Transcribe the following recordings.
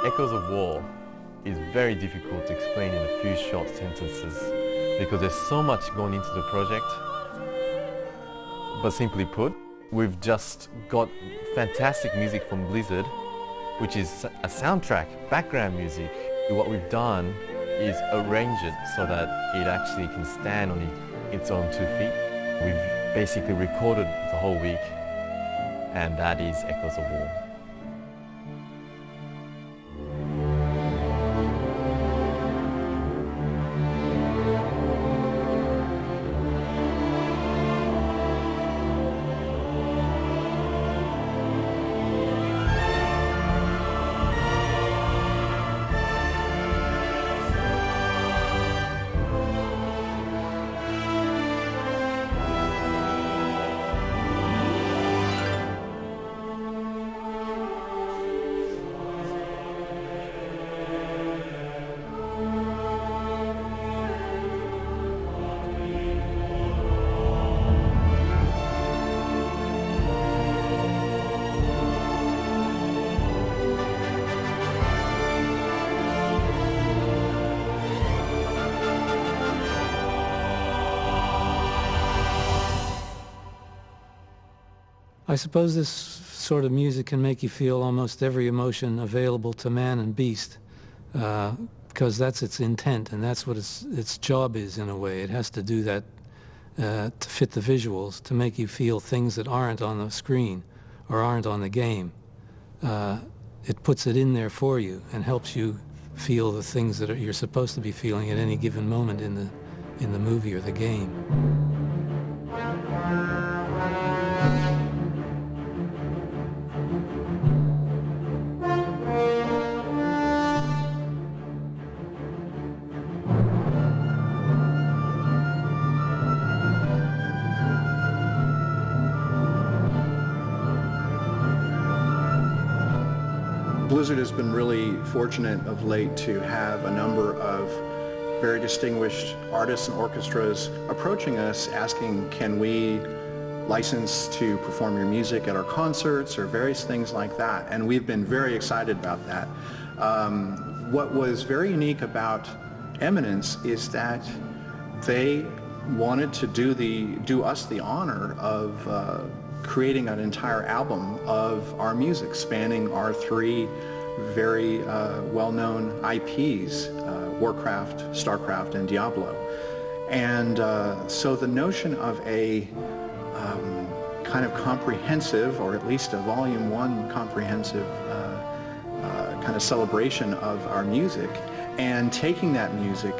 Echoes of War is very difficult to explain in a few short sentences because there's so much going into the project. But simply put, we've just got fantastic music from Blizzard, which is a soundtrack, background music. What we've done is arrange it so that it actually can stand on its own 2 feet. We've basically recorded the whole week, and that is Echoes of War. I suppose this sort of music can make you feel almost every emotion available to man and beast, because that's its intent, and that's what its job is in a way. It has to do that to fit the visuals, to make you feel things that aren't on the screen or aren't on the game. It puts it in there for you and helps you feel the things that you're supposed to be feeling at any given moment in the movie or the game. Blizzard has been really fortunate of late to have a number of very distinguished artists and orchestras approaching us asking, can we license to perform your music at our concerts or various things like that, and we've been very excited about that. What was very unique about Eminence is that they wanted to do us the honor of creating an entire album of our music spanning our 3 very well-known IPs, Warcraft, StarCraft, and Diablo. And so the notion of a kind of comprehensive, or at least a volume 1 comprehensive kind of celebration of our music, and taking that music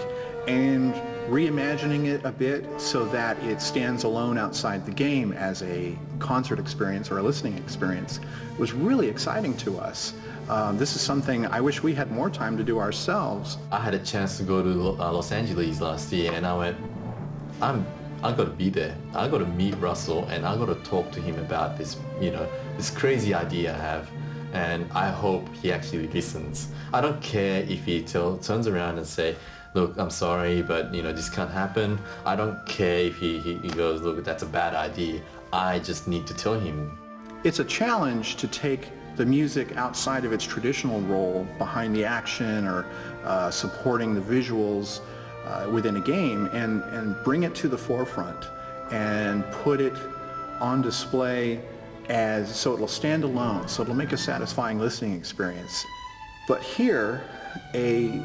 and reimagining it a bit so that it stands alone outside the game as a concert experience or a listening experience was really exciting to us. This is something I wish we had more time to do ourselves. I had a chance to go to Los Angeles last year, and I went, I got to be there. I got to meet Russell, and I got to talk to him about this, this crazy idea I have, and I hope he actually listens. I don't care if he turns around and say, look, I'm sorry, but this can't happen. I don't care if he goes, look, that's a bad idea. I just need to tell him. It's a challenge to take the music outside of its traditional role behind the action or supporting the visuals within a game and bring it to the forefront and put it on display so it'll stand alone, so it'll make a satisfying listening experience. But here, a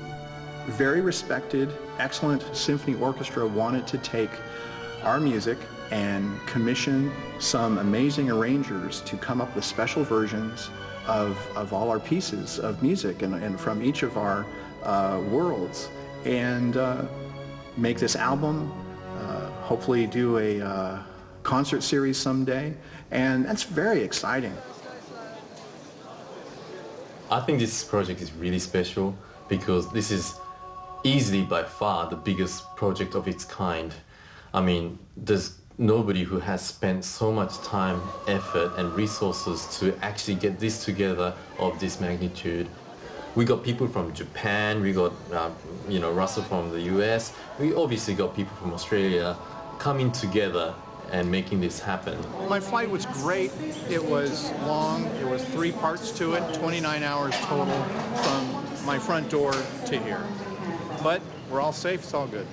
very respected, excellent symphony orchestra wanted to take our music and commission some amazing arrangers to come up with special versions of all our pieces of music and from each of our worlds, and make this album, hopefully do a concert series someday, and that's very exciting. I think this project is really special because this is easily by far the biggest project of its kind. I mean, there's nobody who has spent so much time, effort and resources to actually get this together of this magnitude. We got people from Japan, we got Russell from the US, we obviously got people from Australia coming together and making this happen? My flight was great. It was long. There was 3 parts to it, 29 hours total from my front door to here. But we're all safe. It's all good.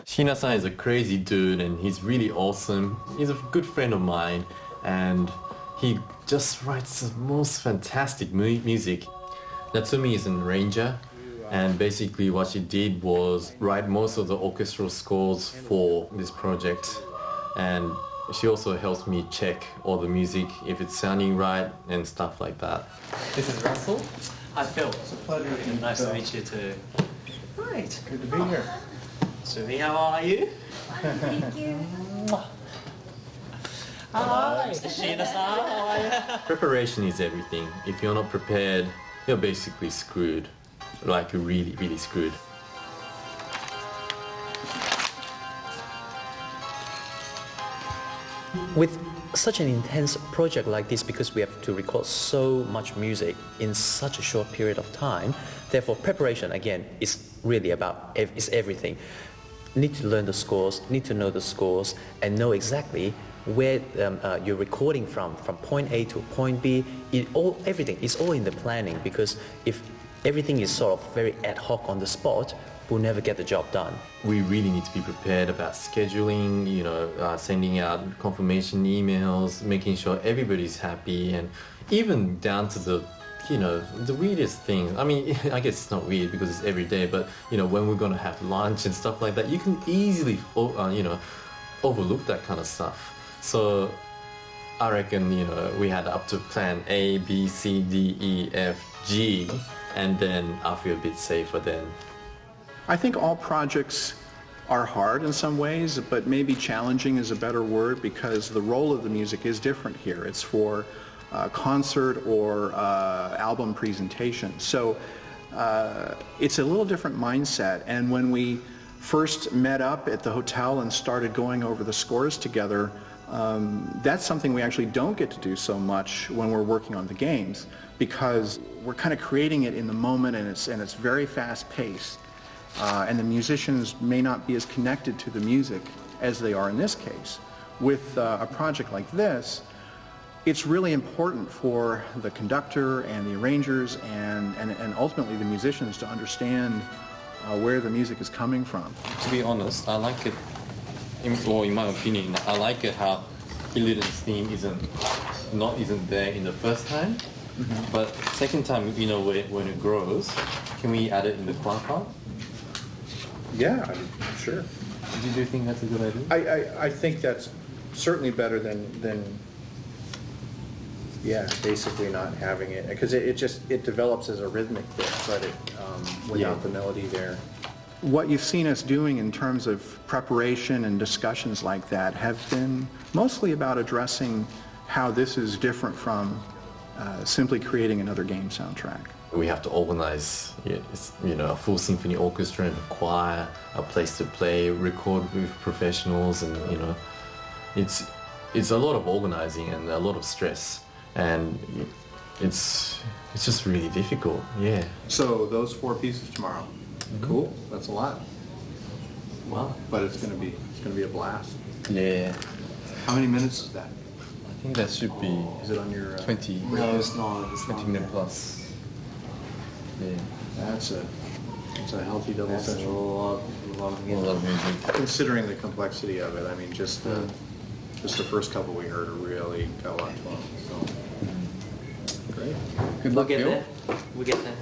Shina-san is a crazy dude and he's really awesome. He's a good friend of mine and he just writes the most fantastic music. Natsumi is an arranger and basically what she did was write most of the orchestral scores for this project, and she also helps me check all the music if it's sounding right and stuff like that. This is Russell. Hi Phil. It's a pleasure. Nice to meet you too. Great. Good to be here. Sumi, how are you? Fine, thank you. Hi, Shina-san, how are you? Preparation is everything. If you're not prepared, you're basically screwed. Like you're really, really screwed. With such an intense project like this, because we have to record so much music in such a short period of time, therefore preparation again is really about is everything. Need to learn the scores, need to know the scores, and know exactly where you're recording from point A to point B. Everything is all in the planning, because if everything is sort of very ad hoc on the spot, we'll never get the job done. We really need to be prepared about scheduling, sending out confirmation emails, making sure everybody's happy, and even down to the weirdest thing. I mean, I guess it's not weird because it's every day, but when we're going to have lunch and stuff like that, you can easily, overlook that kind of stuff. So I reckon, we had up to plan A, B, C, D, E, F, G, and then I feel a bit safer then. I think all projects are hard in some ways, but maybe challenging is a better word, because the role of the music is different here. It's for concert or album presentation. So it's a little different mindset. And when we first met up at the hotel and started going over the scores together, that's something we actually don't get to do so much when we're working on the games, because we're kind of creating it in the moment, and it's very fast-paced. And the musicians may not be as connected to the music as they are in this case. With a project like this, it's really important for the conductor and the arrangers and ultimately the musicians to understand where the music is coming from. To be honest, I like it, in my opinion, I like it how Illidan's theme isn't there in the first time, but second time, when it grows, can we add it in the choir part? Yeah, sure. Do you think that's a good idea? I think that's certainly better than basically not having it, because it develops as a rhythmic bit, but without the melody there. What you've seen us doing in terms of preparation and discussions like that have been mostly about addressing how this is different from simply creating another game soundtrack. We have to organize, a full symphony orchestra and a choir, a place to play, record with professionals, and it's a lot of organizing and a lot of stress, and it's just really difficult. Yeah. So those 4 pieces tomorrow. Cool. That's a lot. Wow. But it's going to be a blast. Yeah. How many minutes is that? I think that should be. Is it on your 20? No, it's not. It's 20 minutes plus. Yeah. That's a healthy double That's a session. lot of music. Considering the complexity of it, I mean, just the first couple we heard really got a lot to them. So great. Good luck, Bill. We'll get there.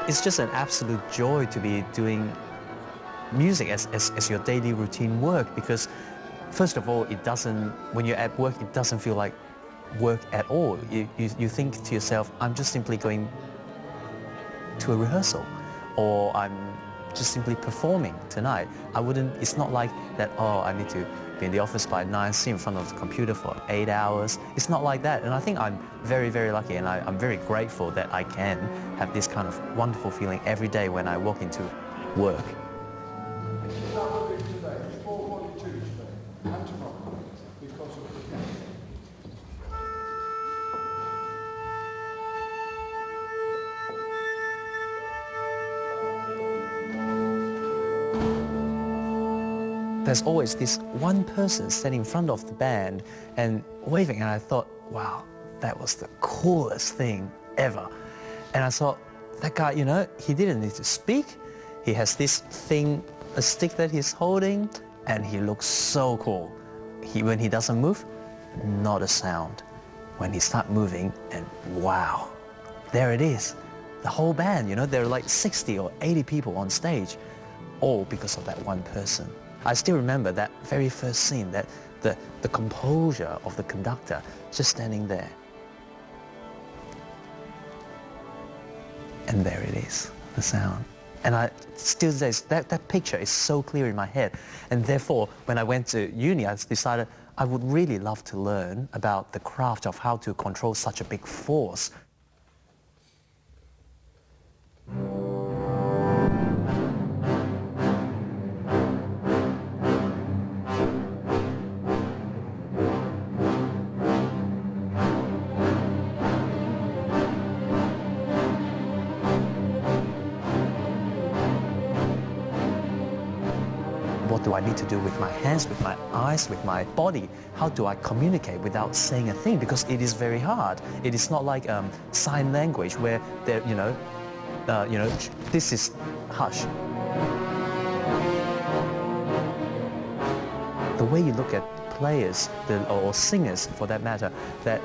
It's just an absolute joy to be doing music as your daily routine work, because first of all, when you're at work, it doesn't feel like work at all. You think to yourself, I'm just simply going to a rehearsal, or I'm just simply performing tonight. It's not like that, I need to be in the office by 9, sit in front of the computer for 8 hours. It's not like that. And I think I'm very, very lucky, and I'm very grateful that I can have this kind of wonderful feeling every day when I walk into work. there's always this one person standing in front of the band and waving, and I thought, wow, that was the coolest thing ever. And I thought, that guy, you know, he didn't need to speak. He has this thing, a stick that he's holding, and he looks so cool. When he doesn't move, not a sound. When he starts moving, and wow, there it is. The whole band, you know, there are like 60 or 80 people on stage, all because of that one person. I still remember that very first scene, that the composure of the conductor just standing there. And there it is, the sound. And I still say that picture is so clear in my head. And therefore, when I went to uni, I decided I would really love to learn about the craft of how to control such a big force. What do I need to do with my hands, with my eyes, with my body? How do I communicate without saying a thing? Because it is very hard. It is not like sign language where there, this is hush. The way you look at players or singers, for that matter, that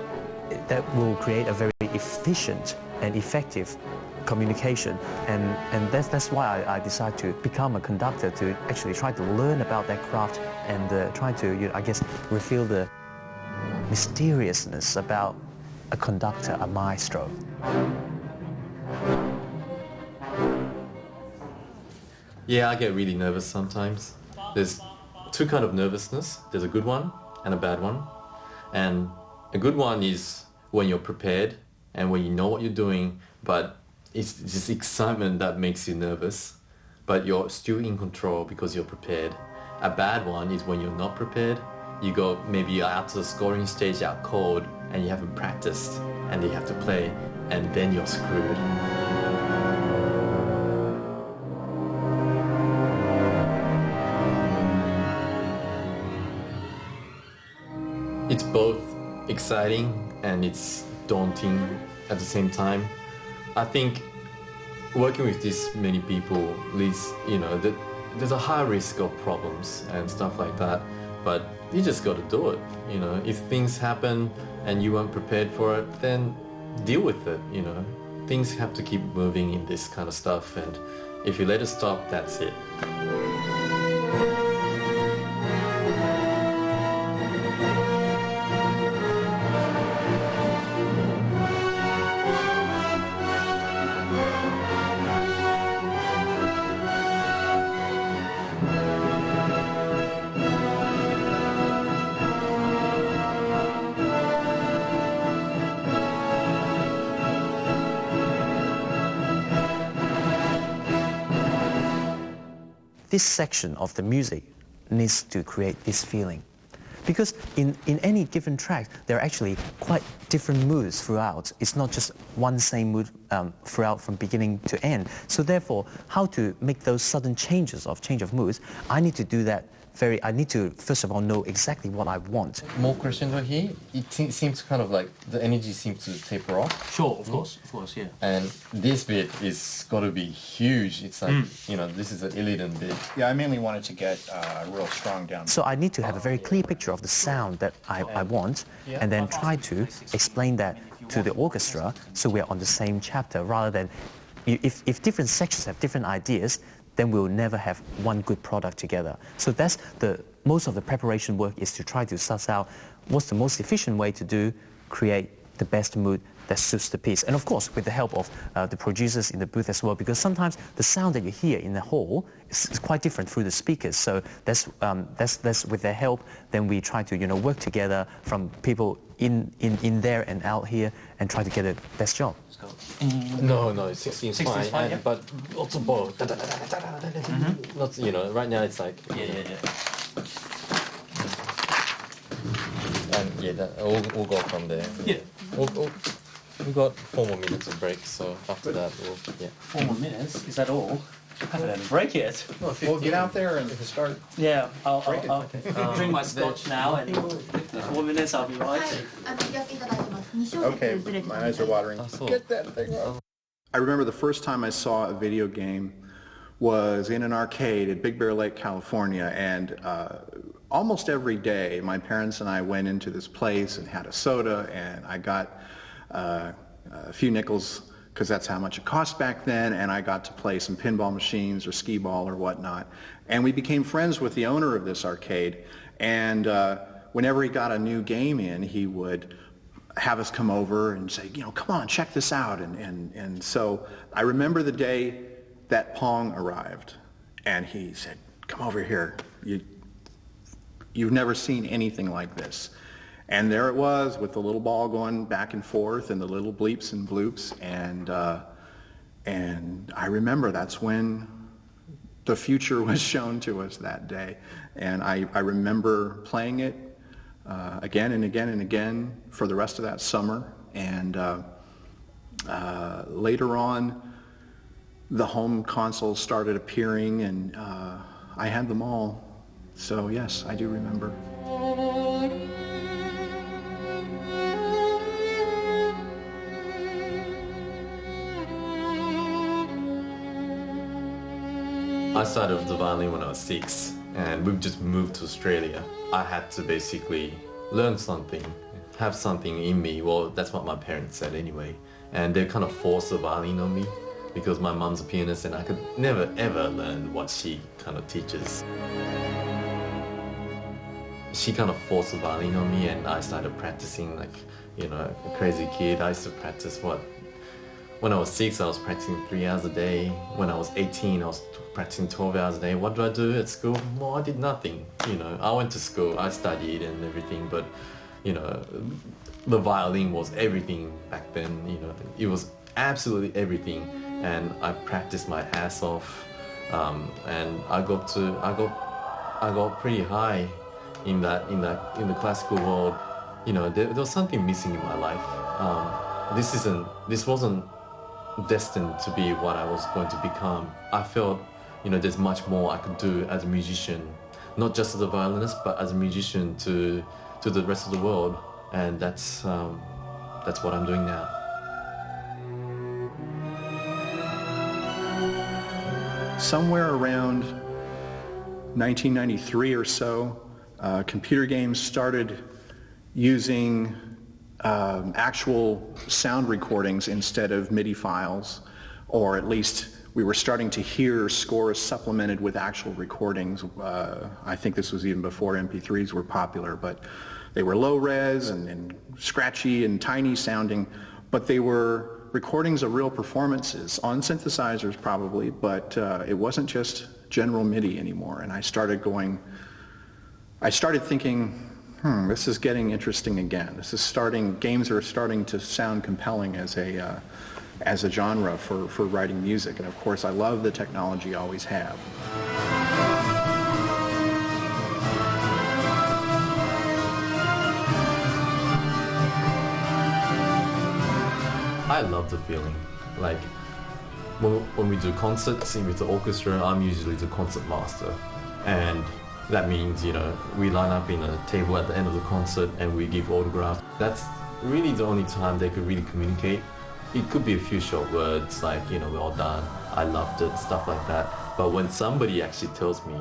will create a very efficient and effective communication, and that's why I decided to become a conductor, to actually try to learn about that craft and try to, I guess, reveal the mysteriousness about a conductor, a maestro. Yeah, I get really nervous sometimes. There's two kinds of nervousness. There's a good one and a bad one. And a good one is when you're prepared and when you know what you're doing, but it's just excitement that makes you nervous, but you're still in control because you're prepared. A bad one is when you're not prepared. You go maybe out to the scoring stage out cold and you haven't practiced and you have to play, and then you're screwed. It's both exciting and it's daunting at the same time. I think working with this many people leads, there's a high risk of problems and stuff like that, but you just got to do it. If things happen and you weren't prepared for it, then deal with it. Things have to keep moving in this kind of stuff, and if you let it stop, that's it. This section of the music needs to create this feeling. Because in any given track, there are actually quite different moods throughout. It's not just one same mood throughout from beginning to end. So therefore, how to make those sudden change of moods, I need to do that I need to, first of all, know exactly what I want. More crescendo here, it seems kind of like the energy seems to taper off. Sure, of course, yeah. And this bit is got to be huge. It's like, this is an Illidan bit. Yeah, I mainly wanted to get real strong down. So I need to have a very clear picture of the sound that I want, and then try to explain that to the orchestra so we're on the same chapter, rather than if different sections have different ideas, then we'll never have one good product together. So that's most of the preparation work is to try to suss out what's the most efficient way to create the best mood that suits the piece. And of course, with the help of the producers in the booth as well, because sometimes the sound that you hear in the hall is quite different through the speakers. So that's with their help, then we try to work together from people in there and out here and try to get the best job. No, 16 is fine, yeah. but lots of ball. Lots, right now it's like Yeah. And we'll go from there. Yeah. We got 4 more minutes of break, so after that 4 more minutes? Is that all? I haven't break it. Well, get out there and start. Yeah, I'll it. drink my scotch now, and in 4 minutes I'll be はい right. やっていただきます。2小 Okay, 節ずれて my ます eyes are watering. so- Get that thing off. I remember the first time I saw a video game was in an arcade at Big Bear Lake, California, and almost every day my parents and I went into this place and had a soda, and I got a few nickels because that's how much it cost back then, and I got to play some pinball machines or skee ball or whatnot. And we became friends with the owner of this arcade, and whenever he got a new game in, he would have us come over and say, come on, check this out. And so I remember the day that Pong arrived, and he said, come over here. You've never seen anything like this. And there it was with the little ball going back and forth and the little bleeps and bloops. And I remember that's when the future was shown to us that day. And I remember playing it again and again and again for the rest of that summer. And later on, the home consoles started appearing, and I had them all. So yes, I do remember. I started with the violin when I was 6, and we've just moved to Australia. I had to basically learn something, have something in me. Well, that's what my parents said anyway. And they kind of forced the violin on me because my mom's a pianist and I could never ever learn what she kind of teaches. She kind of forced the violin on me, and I started practicing like, a crazy kid. I used to practice when I was 6, I was practicing 3 hours a day. When I was 18, I was practicing 12 hours a day. What do I do at school? Well, I did nothing. I went to school, I studied and everything, but, the violin was everything back then. It was absolutely everything, and I practiced my ass off, and I got pretty high in the classical world. There was something missing in my life. This wasn't destined to be what I was going to become. I felt, there's much more I could do as a musician, not just as a violinist, but as a musician to the rest of the world, and that's what I'm doing now. Somewhere around 1993 or so, computer games started using actual sound recordings instead of MIDI files, or at least we were starting to hear scores supplemented with actual recordings. I think this was even before MP3s were popular, but they were low res and scratchy and tiny sounding, but they were recordings of real performances on synthesizers probably, but it wasn't just general MIDI anymore. And I started thinking, this is getting interesting again. Games are starting to sound compelling as a genre for writing music. And of course, I love the technology, always have. I love the feeling. Like, when we do concerts with the orchestra, I'm usually the concert master. And that means, we line up in a table at the end of the concert and we give autographs. That's really the only time they could really communicate. It could be a few short words like, well done, I loved it, stuff like that. But when somebody actually tells me,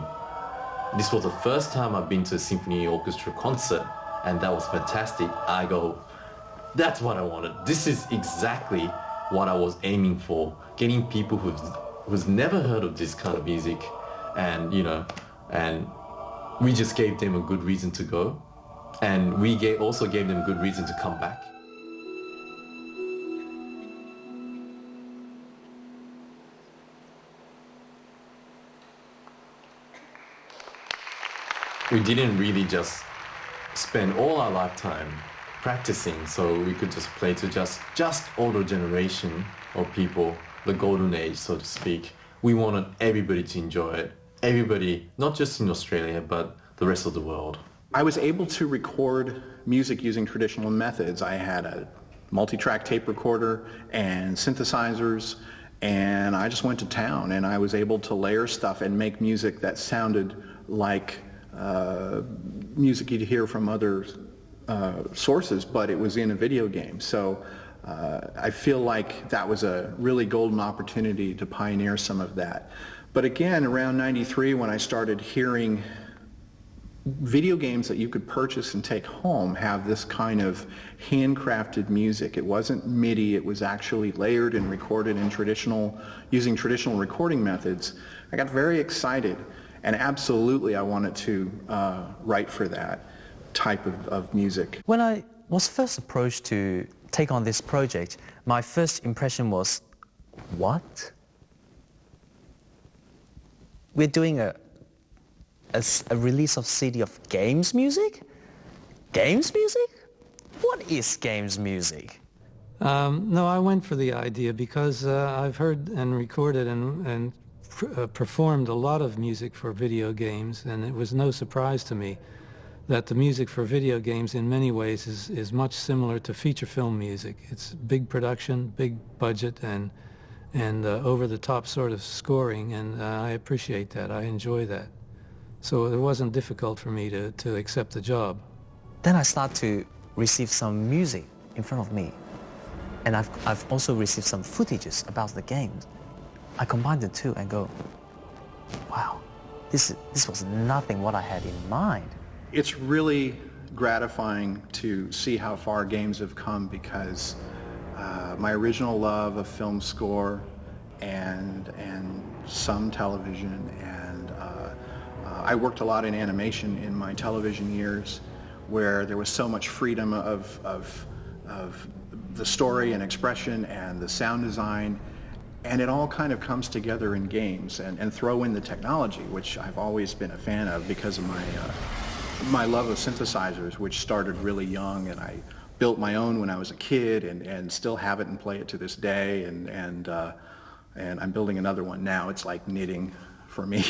this was the first time I've been to a symphony orchestra concert and that was fantastic, I go, that's what I wanted. This is exactly what I was aiming for. Getting people who's never heard of this kind of music, and and we just gave them a good reason to go, and we also gave them a good reason to come back. We didn't really just spend all our lifetime practicing so we could just play to just older generation of people, the golden age, so to speak. We wanted everybody to enjoy it. Everybody, not just in Australia, but the rest of the world. I was able to record music using traditional methods. I had a multi-track tape recorder and synthesizers, And I just went to town, and I was able to layer stuff and make music that sounded like music you'd hear from other sources, but it was in a video game. So I feel like that was a really golden opportunity to pioneer some of that. But again, around 93, when I started hearing video games that you could purchase and take home have this kind of handcrafted music. It wasn't MIDI, it was actually layered and recorded in using traditional recording methods. I got very excited, and absolutely I wanted to write for that type of music. When I was first approached to take on this project, my first impression was, what? We're doing a release of CD of games music? Games music? What is games music? No, I went for the idea because I've heard and recorded and performed a lot of music for video games, and it was no surprise to me that the music for video games in many ways is much similar to feature film music. It's big production, big budget, and over-the-top sort of scoring, and I appreciate that. I enjoy that. So it wasn't difficult for me to accept the job. Then I start to receive some music in front of me. And I've also received some footages about the games. I combine the two and go, wow, this was nothing what I had in mind. It's really gratifying to see how far games have come, because my original love of film score and some television, and I worked a lot in animation in my television years, where there was so much freedom of the story and expression and the sound design, and it all kind of comes together in games. And throw in the technology, which I've always been a fan of because of my love of synthesizers, which started really young, and I built my own when I was a kid, and still have it and play it to this day, and I'm building another one now. It's like knitting for me.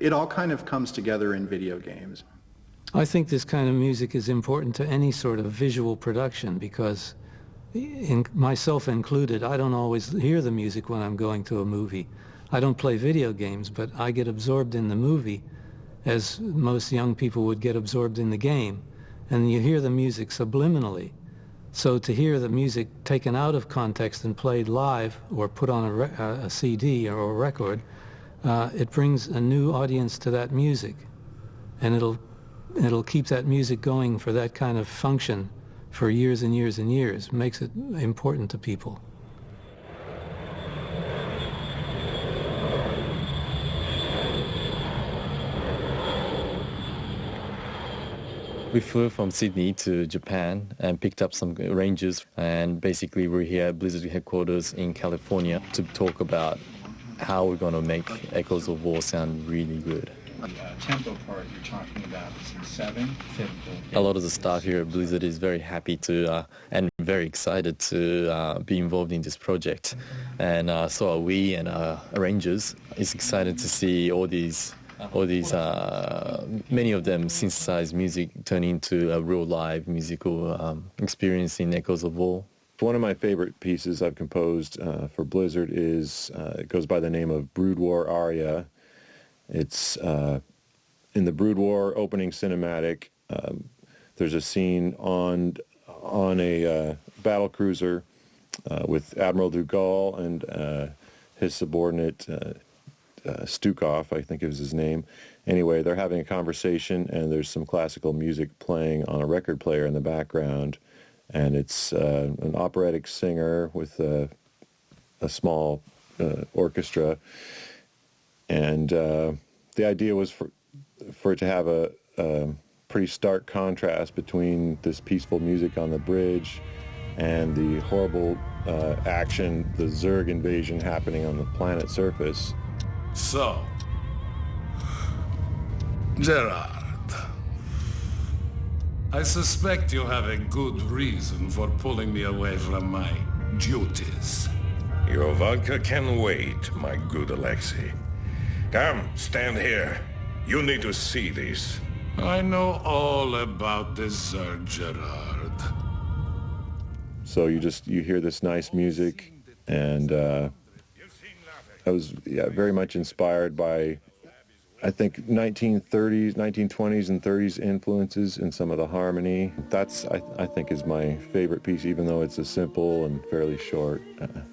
It all kind of comes together in video games. I think this kind of music is important to any sort of visual production, because myself included, I don't always hear the music when I'm going to a movie. I don't play video games, but I get absorbed in the movie as most young people would get absorbed in the game, and you hear the music subliminally. So to hear the music taken out of context and played live or put on a CD or a record, it brings a new audience to that music, and it'll keep that music going for that kind of function for years and years and years. Makes it important to people. We flew from Sydney to Japan and picked up some arrangers, and basically we're here at Blizzard headquarters in California to talk about how we're going to make Echoes of War sound really good. The tempo part you're talking about is in 7? A lot of the staff here at Blizzard is very happy to and very excited to be involved in this project, and so are we, and arrangers is excited to see all these many of them synthesized music turn into a real live musical experience in Echoes of War. One of my favorite pieces I've composed for Blizzard is, it goes by the name of Brood War Aria. It's in the Brood War opening cinematic. There's a scene on a battle cruiser with Admiral Dugal and his subordinate Stukov, I think is his name. Anyway, they're having a conversation, and there's some classical music playing on a record player in the background, and it's an operatic singer with a small orchestra, and the idea was for it to have a pretty stark contrast between this peaceful music on the bridge and the horrible action, the Zerg invasion happening on the planet surface. So, Gerard, I suspect you have a good reason for pulling me away from my duties. Your vodka can wait, my good Alexei. Come, stand here. You need to see this. I know all about the Zerg, Gerard. So you hear this nice music, and I was very much inspired by, I think, 1930s, 1920s and 30s influences in some of the harmony. That's, I think, is my favorite piece, even though it's a simple and fairly short.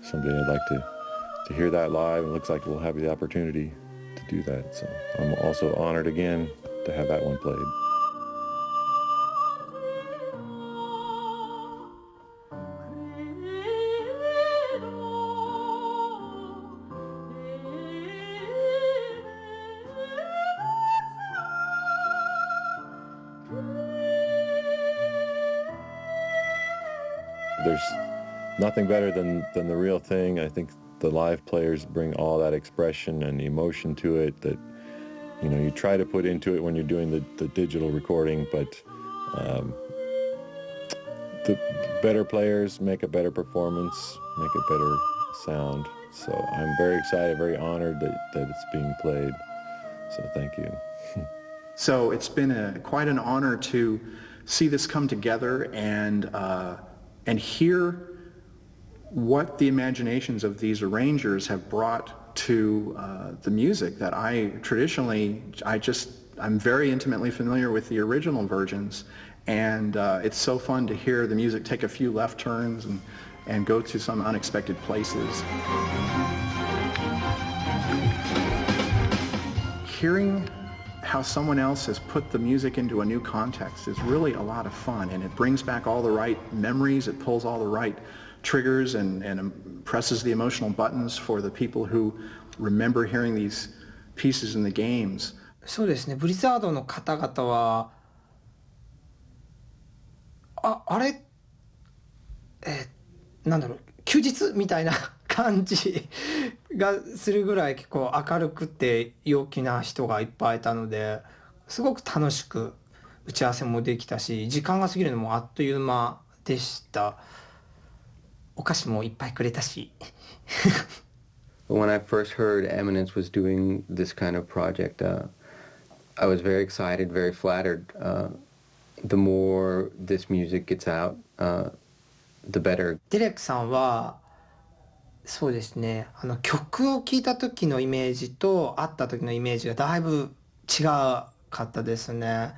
Someday I'd like to hear that live. It looks like we'll have the opportunity to do that. So I'm also honored again to have that one played. There's nothing better than the real thing. I think the live players bring all that expression and emotion to it that, you know, you try to put into it when you're doing the digital recording, but the better players make a better performance, make a better sound. So I'm very excited, very honored that it's being played. So thank you. So it's been quite an honor to see this come together and hear what the imaginations of these arrangers have brought to the music that I'm very intimately familiar with the original versions, and it's so fun to hear the music take a few left turns and go to some unexpected places. Hearing how someone else has put the music into a new context is really a lot of fun, and it brings back all the right memories, it pulls all the right triggers and presses the emotional buttons for the people who remember hearing these pieces in the games. そうですね、ブリザードの方々はあれなんだろう、休日みたいな感じがするぐらい結構明るくて陽気な人がいっぱいいたので、すごく楽しく打ち合わせもできたし、時間が過ぎるのもあっという間でした。お菓子もいっぱいくれたし。When I first heard Eminence was doing this kind of project, I was very excited, very flattered. The more this music gets out, the better. デレクさんはそうですね、曲を聴いた時のイメージと会った時のイメージがだいぶ違かったですね。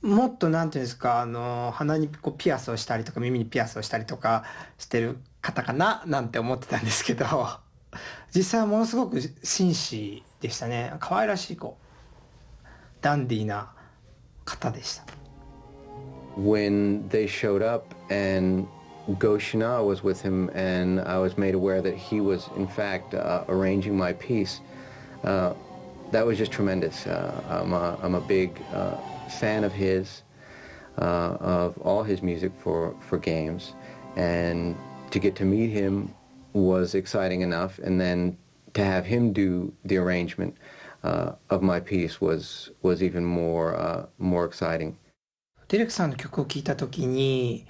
もっとなんていうんですか、鼻にこうピアスをしたりとか耳にピアスをしたりとかしてる方かななんて思ってたんですけど、実際はものすごく紳士でしたね。可愛らしいダンディーな方でした。When they showed up and Goshenah was with him, and I was made aware that he was in fact arranging my piece, that was just tremendous. I'm a big fan of his, of all his music for games, and to get to meet him was exciting enough, and then to have him do the arrangement of my piece was even more exciting. デレクさんの曲を聴いた時に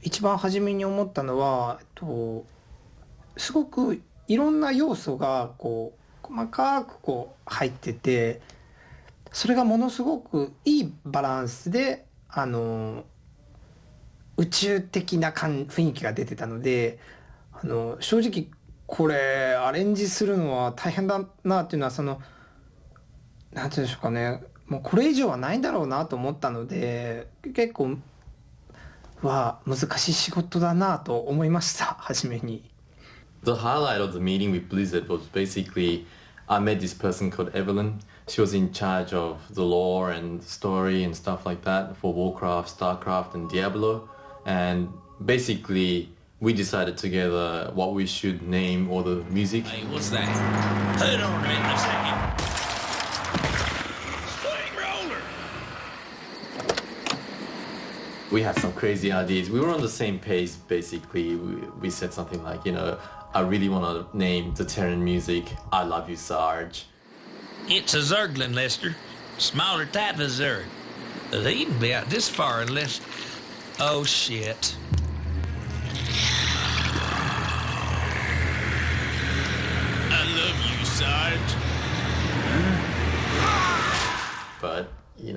一番初めに思ったのは、すごくいろんな要素が細かく入ってて、それがものすごくいいバランスで宇宙的な雰囲気が出てたので、正直これアレンジするのは大変だなっていうのは、なんていうんでしょうかね、もうこれ以上はないんだろうなと思ったので、結構難しい仕事だなと思いました、初めに。The highlight of the meeting with Blizzard was basically I met this person called Evelyn. She was in charge of the lore and story and stuff like that for Warcraft, StarCraft and Diablo. And basically we decided together what we should name all the music. Hey, what's that? Hold on a minute a second. We had some crazy ideas. We were on the same page, basically. We said something like, I really want to name the Terran music, I Love You, Sarge. It's a Zerglin, Lester. Smaller type of Zerg. They even be out this far unless... Oh, shit. I love you, Sarge. But, you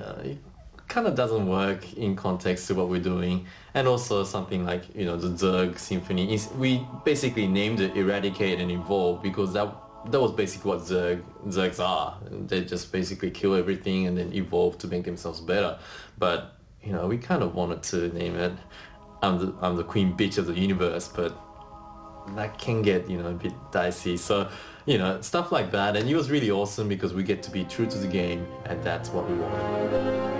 kind of doesn't work in context to what we're doing. And also something like, you know, the Zerg symphony is, we basically named it Eradicate and Evolve because that was basically what Zergs are. They just basically kill everything and then evolve to make themselves better. But, you know, we kind of wanted to name it I'm the queen bitch of the universe, but that can get, you know, a bit dicey. So, you know, stuff like that. And it was really awesome because we get to be true to the game, and that's what we wanted.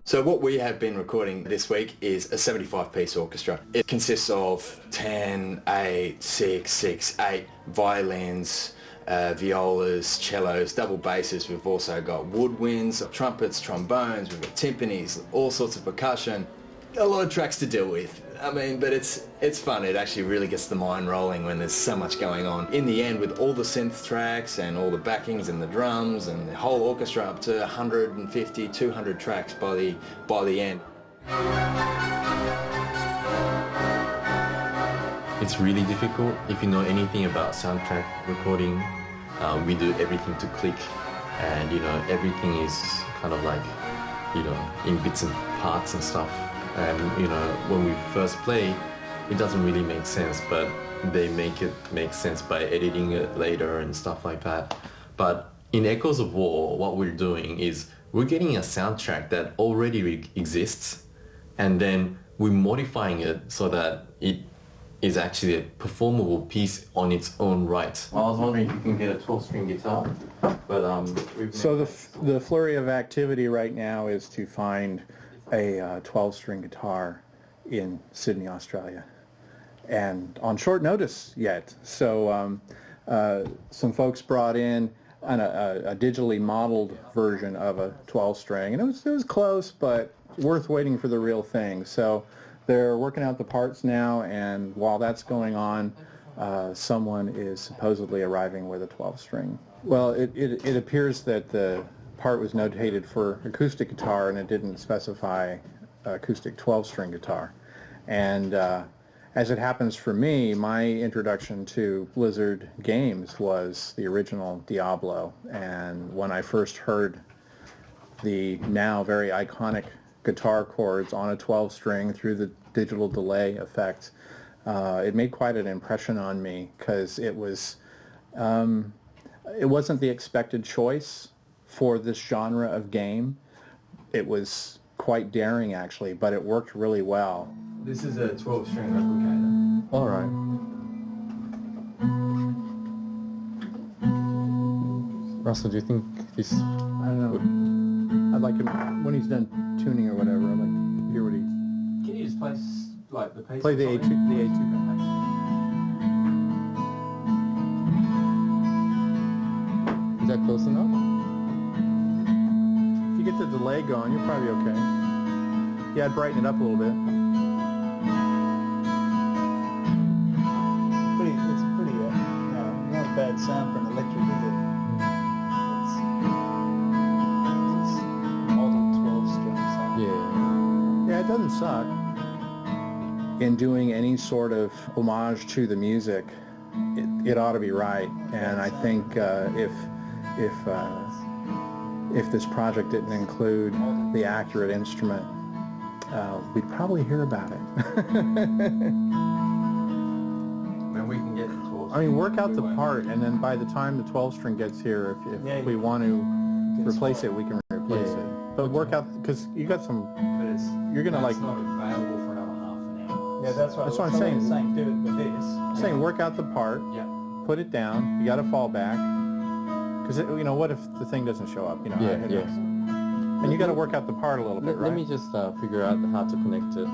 So what we have been recording this week is a 75-piece orchestra. It consists of 10, 8, 6, 6, 8 violins, violas, cellos, double basses. We've also got woodwinds, trumpets, trombones, we've got timpanis, all sorts of percussion. A lot of tracks to deal with. I mean, but it's fun. It actually really gets the mind rolling when there's so much going on. In the end, with all the synth tracks and all the backings and the drums and the whole orchestra, up to 150, 200 tracks by the end. It's really difficult. If you know anything about soundtrack recording, we do everything to click, and you know, everything is kind of like, you know, in bits and parts and stuff. And you know, when we first play, it doesn't really make sense, but they make it make sense by editing it later and stuff like that. But in Echoes of War, what we're doing is we're getting a soundtrack that already exists, and then we're modifying it so that it is actually a performable piece on its own right. I was wondering if you can get a 12-string guitar, but So the flurry of activity right now is to find a 12-string guitar in Sydney, Australia, and on short notice yet. So some folks brought in a digitally modeled version of a 12-string, and it was close, but worth waiting for the real thing. So they're working out the parts now, and while that's going on, someone is supposedly arriving with a 12-string. Well, it appears that the part was notated for acoustic guitar, and it didn't specify acoustic 12-string guitar. And as it happens for me, my introduction to Blizzard games was the original Diablo. And when I first heard the now very iconic guitar chords on a 12-string through the digital delay effect, it made quite an impression on me, because it wasn't the expected choice for this genre of game. It was quite daring, actually, but it worked really well. This is a 12-string replicator. All right. Russell, do you think this... I don't know. I'd like him, when he's done tuning or whatever, I'd like to hear what he... Can you just play like the pace? Play the A2 Is that close enough? If you get the delay going, you're probably okay. Yeah, I'd brighten it up a little bit. It's pretty, not a bad sound for an electric, is it? It's modern 12-string sound. Yeah, it doesn't suck. In doing any sort of homage to the music, it ought to be right. And I think if this project didn't include the accurate instrument, we'd probably hear about it. When we can get it to I mean, work out the part, and then by the time the 12-string gets here, if we want to replace it, we can replace it. But work out, because you got some, you're going to like... not available for another half an hour. Yeah, that's right. That's what I'm saying. Do it with this. I'm saying work out the part, put it down, you got to fall back. Because, you know, what if the thing doesn't show up? You know, and you got to work out the part a little bit, right? Let me just figure out how to connect it.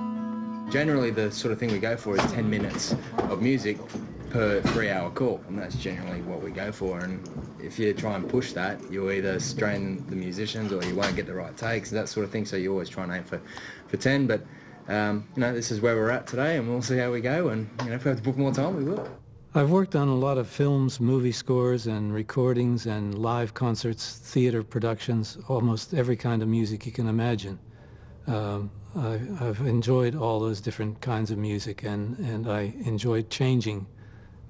Generally, the sort of thing we go for is 10 minutes of music per 3-hour call, and that's generally what we go for. And if you try and push that, you'll either strain the musicians or you won't get the right takes, that sort of thing. So you always try and aim for 10. But you know, this is where we're at today, and we'll see how we go. And you know, if we have to book more time, we will. I've worked on a lot of films, movie scores, and recordings, and live concerts, theater productions, almost every kind of music you can imagine. I've enjoyed all those different kinds of music, and I enjoyed changing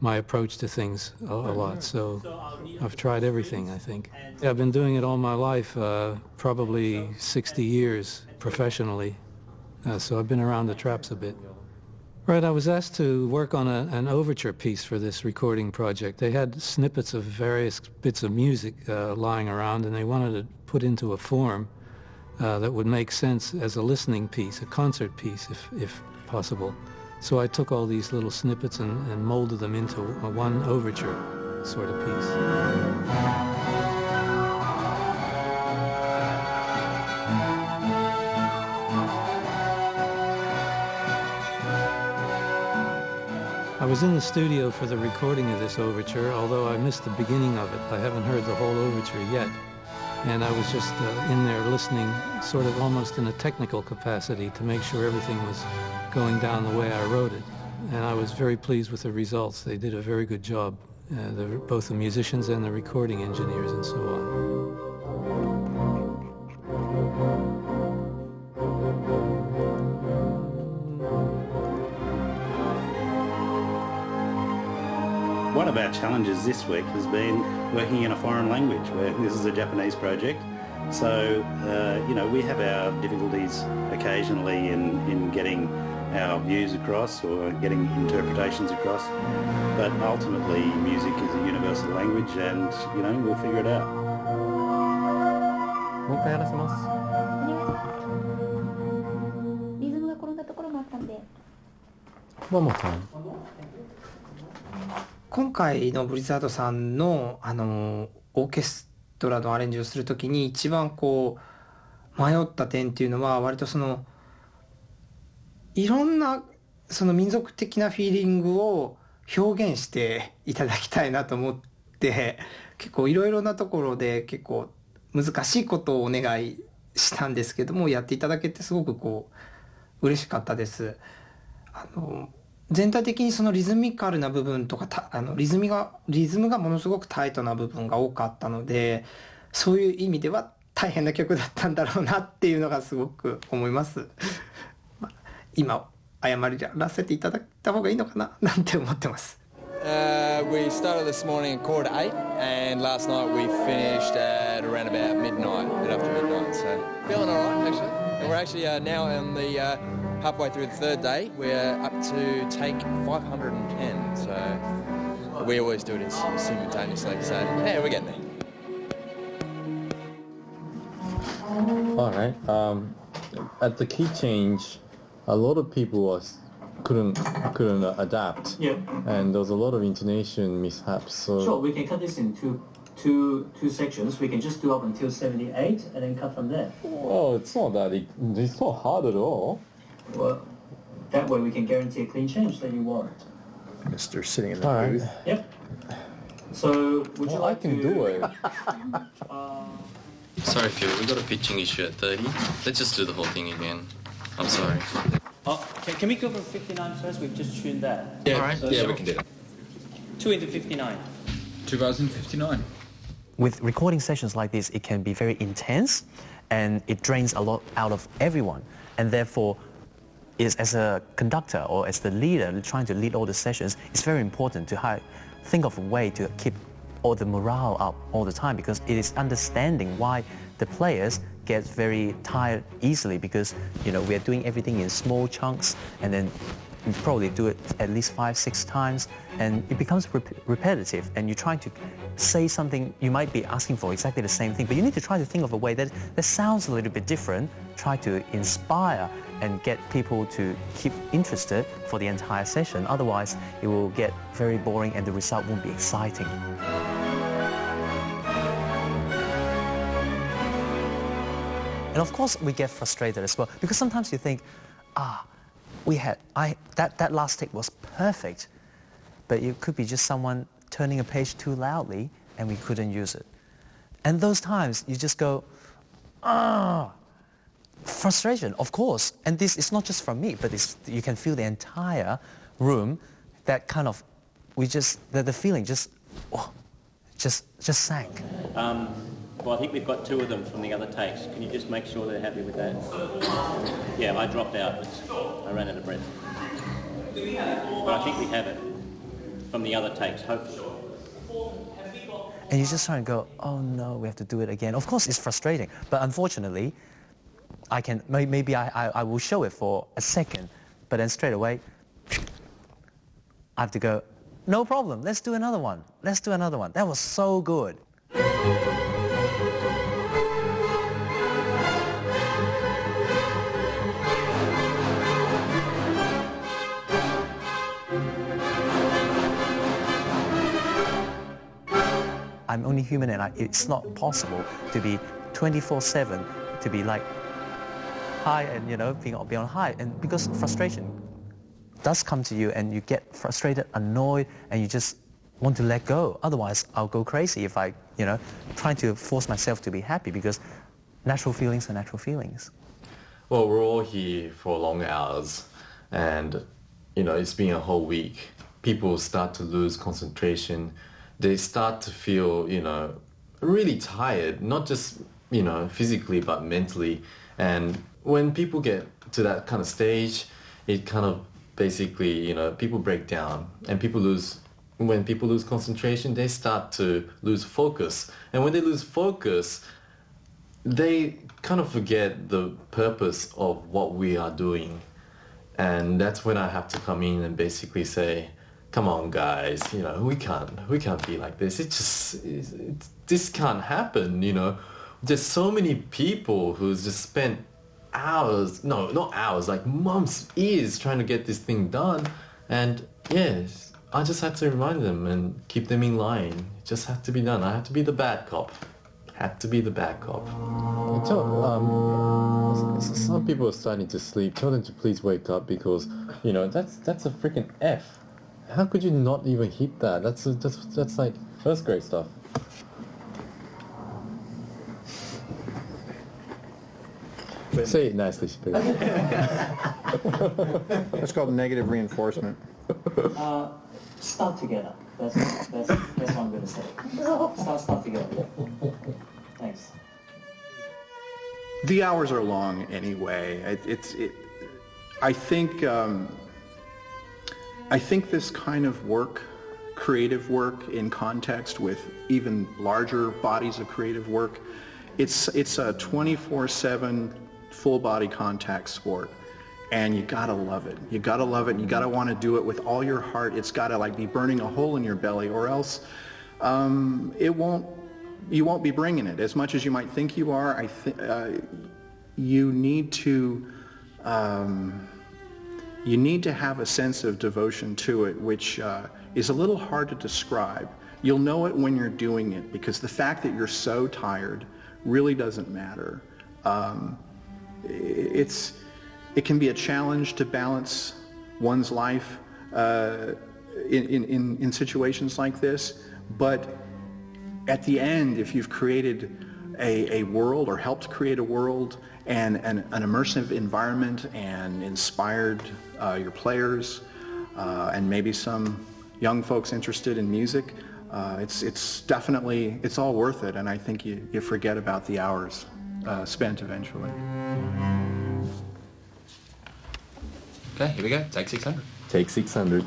my approach to things a lot. So I've tried everything, I think. I've been doing it all my life, probably 60 years professionally. So I've been around the traps a bit. Right, I was asked to work on an overture piece for this recording project. They had snippets of various bits of music lying around, and they wanted to put into a form that would make sense as a listening piece, a concert piece, if possible. So I took all these little snippets and molded them into one overture sort of piece. I was in the studio for the recording of this overture, although I missed the beginning of it. I haven't heard the whole overture yet. And I was just in there listening, sort of almost in a technical capacity, to make sure everything was going down the way I wrote it. And I was very pleased with the results. They did a very good job, both the musicians and the recording engineers and so on. One of our challenges this week has been working in a foreign language, where this is a Japanese project. So, you know, we have our difficulties occasionally in getting our views across or getting interpretations across. But ultimately, music is a universal language, and, you know, we'll figure it out. One more time. 今回のブリザードさんの、オーケストラのアレンジをするときに一番こう迷った点っていうのは、割とそのいろんなその民族的なフィーリングを表現していただきたいなと思って、結構いろいろなところで結構難しいことをお願いしたんですけども、やっていただけてすごくこう嬉しかったです。全体的にそのリズミカルな部分とかリズムがものすごくタイトな部分が多かったので、そういう意味では大変な曲だったんだろうなっていうのがすごく思います。今謝らせていただいた方がいいのかななんて思ってます。We started this morning at 8:15 and last night we finished at around about midnight, a bit after midnight. So feeling alright actually. And we're actually now on the halfway through the third day. We're up to take 510. So we always do it simultaneously. So yeah, we're getting there. All right. At the key change, a lot of people couldn't adapt. Yeah. And there was a lot of intonation mishaps. So sure, we can cut this into two sections. We can just do up until 78 and then cut from there. Well, it's not that. It's not hard at all. Well, that way we can guarantee a clean change that you want. Mr. sitting in the booth. Right. Yep. So, would you like I can do it. Sorry, Phil, we got a pitching issue at 30. Let's just do the whole thing again. I'm sorry. Oh, can we go for 59 first? We've just tuned that. Yeah, all right. So Yeah, we can do that. 2 into 59. 2059. With recording sessions like this, it can be very intense, and it drains a lot out of everyone. And therefore, as a conductor or as the leader trying to lead all the sessions, it's very important to think of a way to keep all the morale up all the time, because it is understanding why the players get very tired easily, because we are doing everything in small chunks, and then you probably do it at least 5-6 times, and it becomes repetitive, and you're trying to say something, you might be asking for exactly the same thing, but you need to try to think of a way that sounds a little bit different, try to inspire and get people to keep interested for the entire session. Otherwise, it will get very boring and the result won't be exciting. And of course, we get frustrated as well, because sometimes you think, that last take was perfect, but it could be just someone turning a page too loudly and we couldn't use it. And those times you just go, frustration, of course. And this is not just from me, but you can feel the entire room, that kind of, the feeling just sank. Well, I think we've got 2 of them from the other takes. Can you just make sure they're happy with that? Yeah, I dropped out. I ran out of breath. But I think we have it from the other takes, hopefully. And you just try and go, oh no, we have to do it again. Of course, it's frustrating, but unfortunately, maybe I will show it for a second, but then straight away, I have to go, no problem, let's do another one. Let's do another one. That was so good. I'm only human, and it's not possible to be 24/7, to be like high and be on high, and because frustration does come to you, and you get frustrated, annoyed, and you just want to let go. Otherwise, I'll go crazy if I trying to force myself to be happy, because natural feelings are natural feelings. Well, we're all here for long hours, and it's been a whole week. People start to lose concentration. They start to feel, really tired, not just, physically, but mentally. And when people get to that kind of stage, it kind of basically, people break down, and when people lose concentration, they start to lose focus. And when they lose focus, they kind of forget the purpose of what we are doing. And that's when I have to come in and basically say, come on, guys, we can't be like this. This can't happen, There's so many people who just spent hours, no, not hours, like months, years trying to get this thing done. And yes, I just had to remind them and keep them in line. It just had to be done. I had to be the bad cop. Some people are starting to sleep. Tell them to please wake up, because, that's a freaking F. How could you not even hit that? That's like first grade stuff. Say it nicely, Spirit. That's called negative reinforcement. Start together. That's what I'm going to say. Start together. Thanks. The hours are long anyway. I think this kind of work, creative work in context with even larger bodies of creative work, it's a 24/7 full body contact sport, and you gotta love it. You gotta love it, and you gotta want to do it with all your heart. It's gotta be burning a hole in your belly, or else you won't be bringing it as much as you might think you are. You need to have a sense of devotion to it, which is a little hard to describe. You'll know it when you're doing it, because the fact that you're so tired really doesn't matter. It can be a challenge to balance one's life in situations like this, but at the end, if you've created a world, or helped create a world, and an immersive environment, and inspired your players, and maybe some young folks interested in music, it's definitely, it's all worth it, and I think you forget about the hours spent eventually. Okay, here we go. Take 600. Take 600.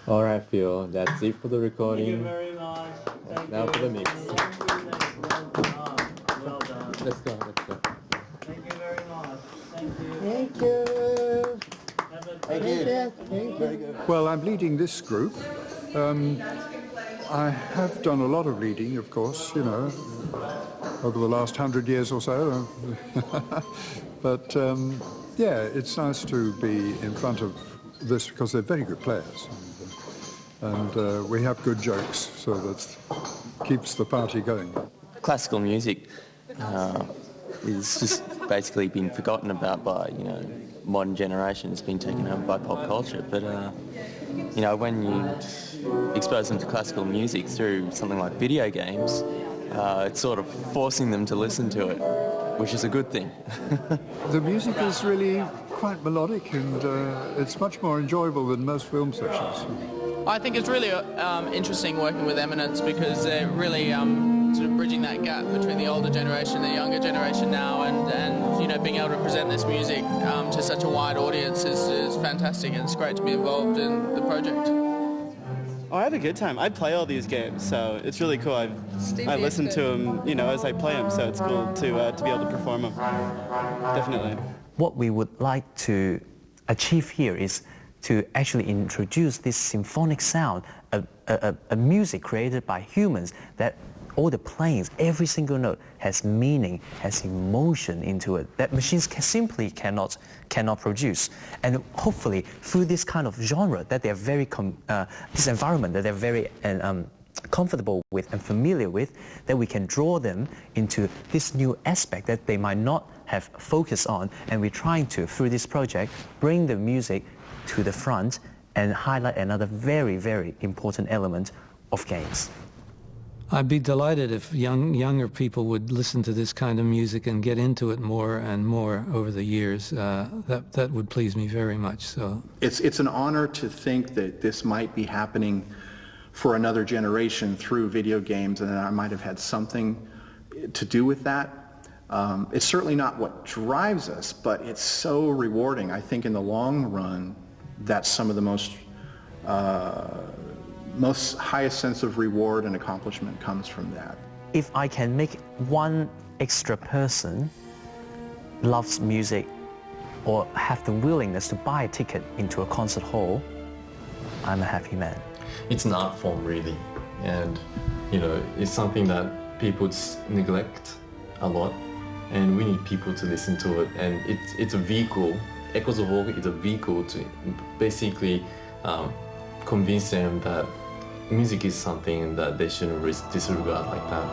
All right, Phil. That's it for the recording. Thank you very much. Thank now you. for the mix. Thank you. Well done. Let's go. Thank you very much. Thank you. Thank you. Thank you. Very good. Well, I'm leading this group. I have done a lot of leading, of course, you know, over the last 100 years or so. But, yeah, it's nice to be in front of this because they're very good players. And we have good jokes, so that keeps the party going. Classical music is just basically been forgotten about by, you know, modern generation. It's been taken over by pop culture. But, you know, when you expose them to classical music through something like video games, it's sort of forcing them to listen to it, which is a good thing. The music is really quite melodic, and it's much more enjoyable than most film sessions. I think it's really interesting working with Eminence because they're really sort of bridging that gap between the older generation and the younger generation now, and you know, being able to present this music to such a wide audience is fantastic, and it's great to be involved in the project. Oh, I have a good time. I play all these games, so it's really cool. I listen to them, you know, as I play them, so it's cool to be able to perform them. Definitely. What we would like to achieve here is to actually introduce this symphonic sound, a music created by humans, that all the playings, every single note has meaning, has emotion into it, that machines simply cannot produce. And hopefully through this kind of genre that they're very, this environment that they're very comfortable with and familiar with, that we can draw them into this new aspect that they might not have focused on. And we're trying to, through this project, bring the music to the front and highlight another very, very important element of games. I'd be delighted if younger people would listen to this kind of music and get into it more and more over the years. That would please me very much. So it's an honor to think that this might be happening for another generation through video games, and I might have had something to do with that. It's certainly not what drives us, but it's so rewarding. I think in the long run, that's some of the most highest sense of reward and accomplishment comes from that. If I can make one extra person loves music or have the willingness to buy a ticket into a concert hall, I'm a happy man. It's an art form, really, and you know, it's something that people neglect a lot, and we need people to listen to it, and it's a vehicle. Echoes of Orchestra is a vehicle to basically convince them that music is something that they shouldn't disregard like that.